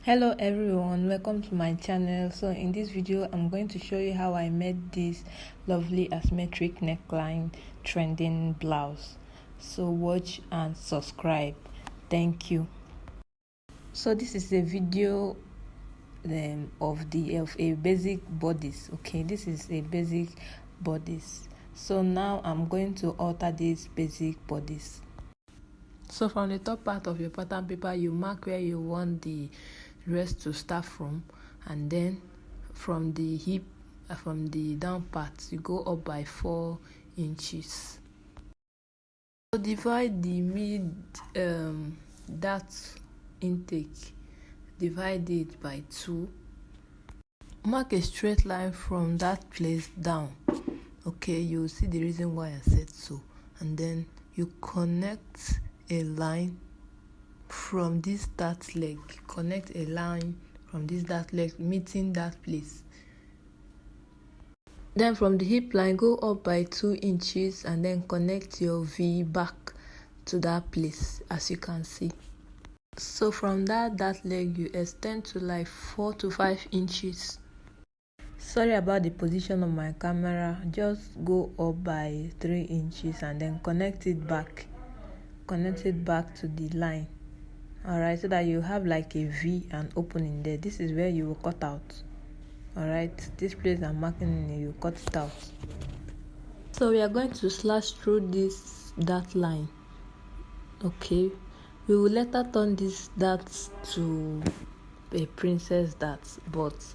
Hello everyone, welcome to my channel. So in this video I'm going to show you how I made this lovely asymmetric neckline trending blouse. So watch and subscribe. Thank you. So this is a video of a basic bodice. Okay, this is a basic bodice. So now I'm going to alter this basic bodice. So from the top part of your pattern paper, you mark where you want the rest to start from, and then from the hip, from the down part, you go up by 4 inches. So divide the mid that intake, divide it by 2. Mark a straight line from that place down. Okay, you'll see the reason why I said so. And then you connect a line from this dart leg, connect a line from this dart leg meeting that place. Then from the hip line, go up by 2 inches and then connect your V back to that place, as you can see. So from that dart leg, you extend to like 4 to 5 inches. Sorry about the position of my camera, just go up by 3 inches and then connect it back to the line. Alright, so that you have like a V and opening there. This is where you will cut out. Alright, this place I'm marking, you cut it out. So we are going to slash through this dart line. Okay, we will later turn this dart to a princess dart, but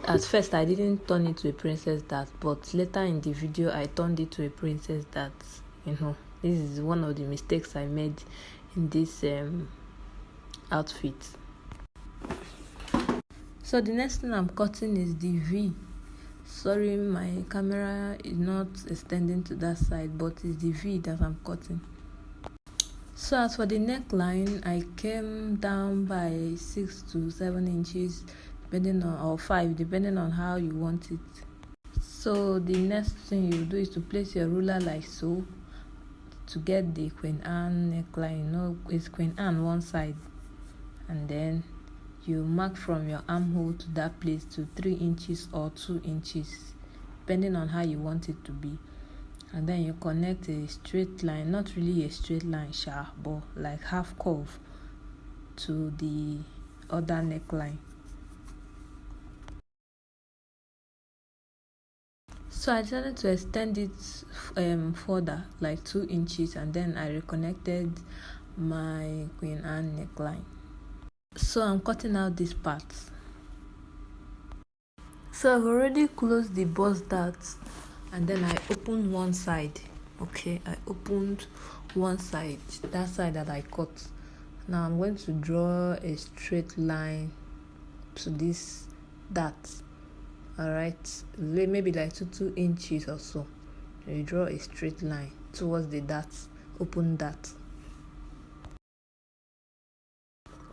at first I didn't turn it to a princess dart, but later in the video I turned it to a princess dart. This is one of the mistakes I made in this outfit. So the next thing I'm cutting is the V. Sorry, my camera is not extending to that side, but it's the V that I'm cutting. So as for the neckline, I came down by 6 to 7 inches, or 5, depending on how you want it. So the next thing you do is to place your ruler like so to get the Queen Anne neckline. It's Queen Anne one side, and then you mark from your armhole to that place to 3 inches or 2 inches, depending on how you want it to be. And then you connect a straight line, not really a straight line, but like half curve to the other neckline. So I decided to extend it further, like 2 inches, and then I reconnected my Queen Anne neckline. So I'm cutting out this part. So I've already closed the bust dart, and then I opened one side. Okay, I opened one side, that side that I cut. Now I'm going to draw a straight line to this dart. Alright, maybe like 2 inches or so. You draw a straight line towards the dart, open dart.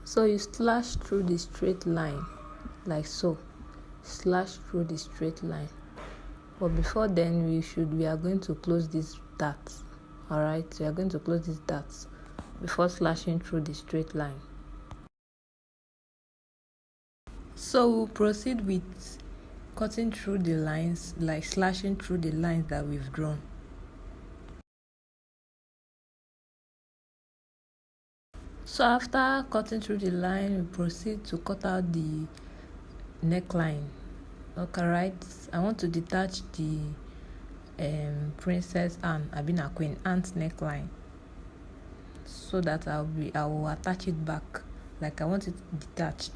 So you slash through the straight line like so. Slash through the straight line. But before then, we are going to close this dart. Alright, we are going to close this dart before slashing through the straight line. So we'll proceed with cutting through the lines, like slashing through the lines that we've drawn. So after cutting through the line, we proceed to cut out the neckline. Okay, right, I want to detach the Princess Anne, Queen Anne's neckline, so that I will attach it back like I want it detached.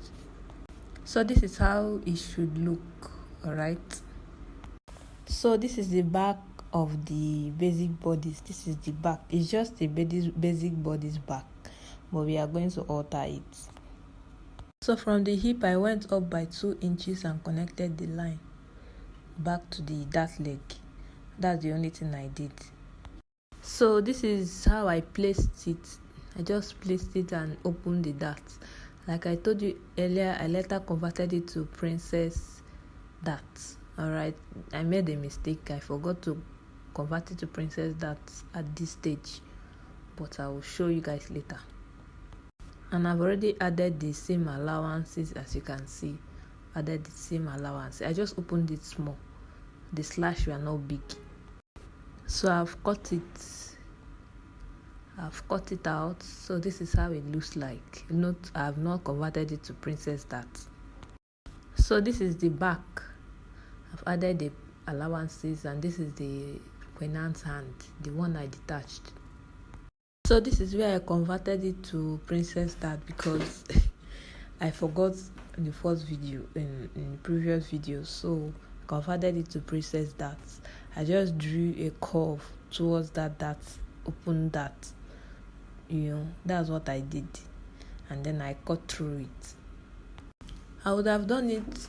So this is how it should look. Alright, so this is the back of the basic bodice. This is the back. It's just a basic bodice back, but we are going to alter it. So from the hip, I went up by 2 inches and connected the line back to the dart leg. That's the only thing I did. So this is how I placed it. I just placed it and opened the dart. Like I told you earlier, I later converted it to princess dart. Alright, I made a mistake. I forgot to convert it to princess dart at this stage, but I will show you guys later. And I've already added the same allowances. As you can see, added the same allowance. I just opened it small. The slash were not big, so I've cut it out. So this is how it looks like. Note, I've not converted it to princess dart. So this is the back. I've added the allowances, and this is the Queen hand, the one I detached. So this is where I converted it to princess dart, because I forgot in the first video, in the previous video. So I converted it to princess dart. I just drew a curve towards that dart, open dart. That's what I did, and then I cut through it. I would have done it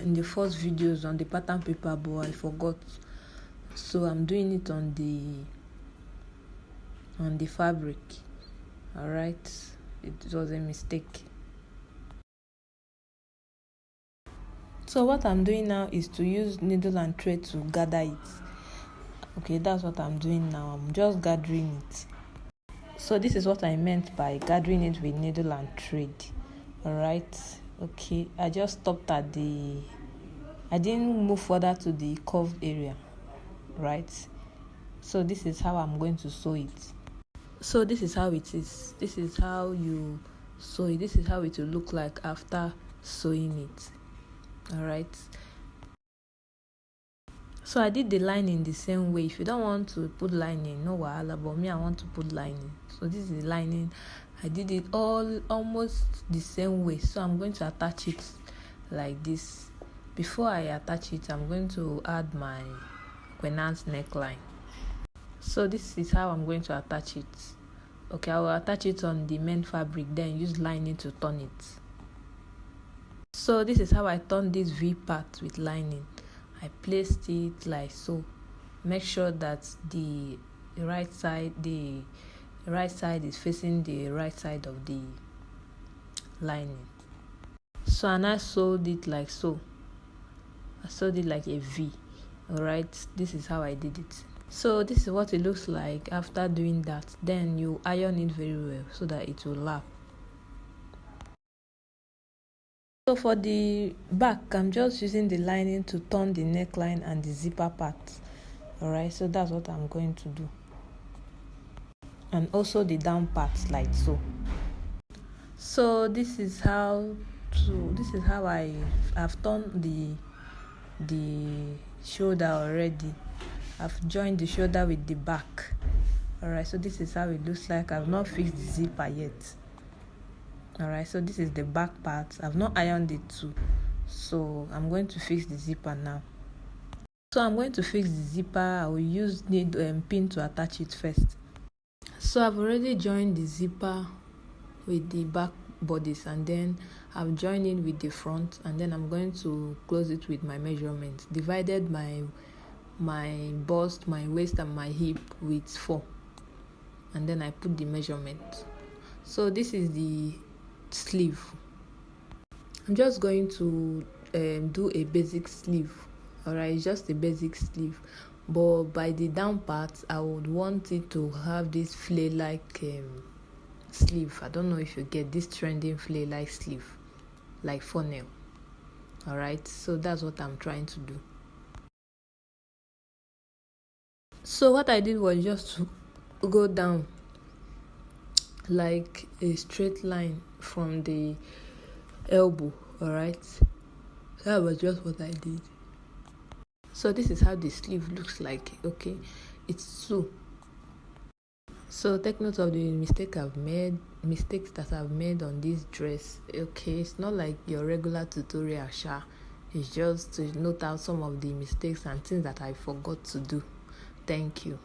in the first videos on the pattern paper, but I forgot, so I'm doing it on the fabric. All right, it was a mistake. So what I'm doing now is to use needle and thread to gather it. Okay, that's what I'm doing now. I'm just gathering it. So this is what I meant by gathering it with needle and thread. All right, okay, I just stopped at I didn't move further to the curved area, right? So this is how I'm going to sew it. So this is how it is. This is how you sew it. This is how it will look like after sewing it. All right, so I did the lining the same way. If you don't want to put lining, no wahala, but me, I want to put lining. So this is the lining. I did it almost the same way. So I'm going to attach it like this. Before I attach it, I'm going to add my Queen's neckline. So this is how I'm going to attach it. Okay, I will attach it on the main fabric, then use lining to turn it. So this is how I turned this V part with lining. I placed it like so. Make sure that the right side is facing the right side of the lining. So, and I sewed it like so. I sewed it like a V. All right, this is how I did it. So this is what it looks like after doing that. Then you iron it very well so that it will lap. So for the back, I'm just using the lining to turn the neckline and the zipper part. All right, so that's what I'm going to do. And also the down parts like so. So this is how I've turned the shoulder already. I've joined the shoulder with the back. All right, so this is how it looks like. I've not fixed the zipper yet. All right, so this is the back part. I've not ironed it too, so I'm going to fix the zipper now. So I'm going to fix the zipper. I will use pin to attach it first. So I've already joined the zipper with the back bodice, and then I've joined in with the front, and then I'm going to close it with my measurements. Divided my bust, my waist, and my hip with 4, and then I put the measurement. So this is the sleeve. I'm just going to do a basic sleeve. All right, it's just a basic sleeve, but by the down part I would want it to have this flare like sleeve. I don't know if you get this trending flare like sleeve, like funnel. All right, so that's what I'm trying to do. So what I did was just to go down like a straight line from the elbow. All right, that was just what I did. So this is how the sleeve looks like. Okay, it's so take note of the mistakes that I've made on this dress. Okay, it's not like your regular tutorial sha. It's just to note out some of the mistakes and things that I forgot to do. Thank you.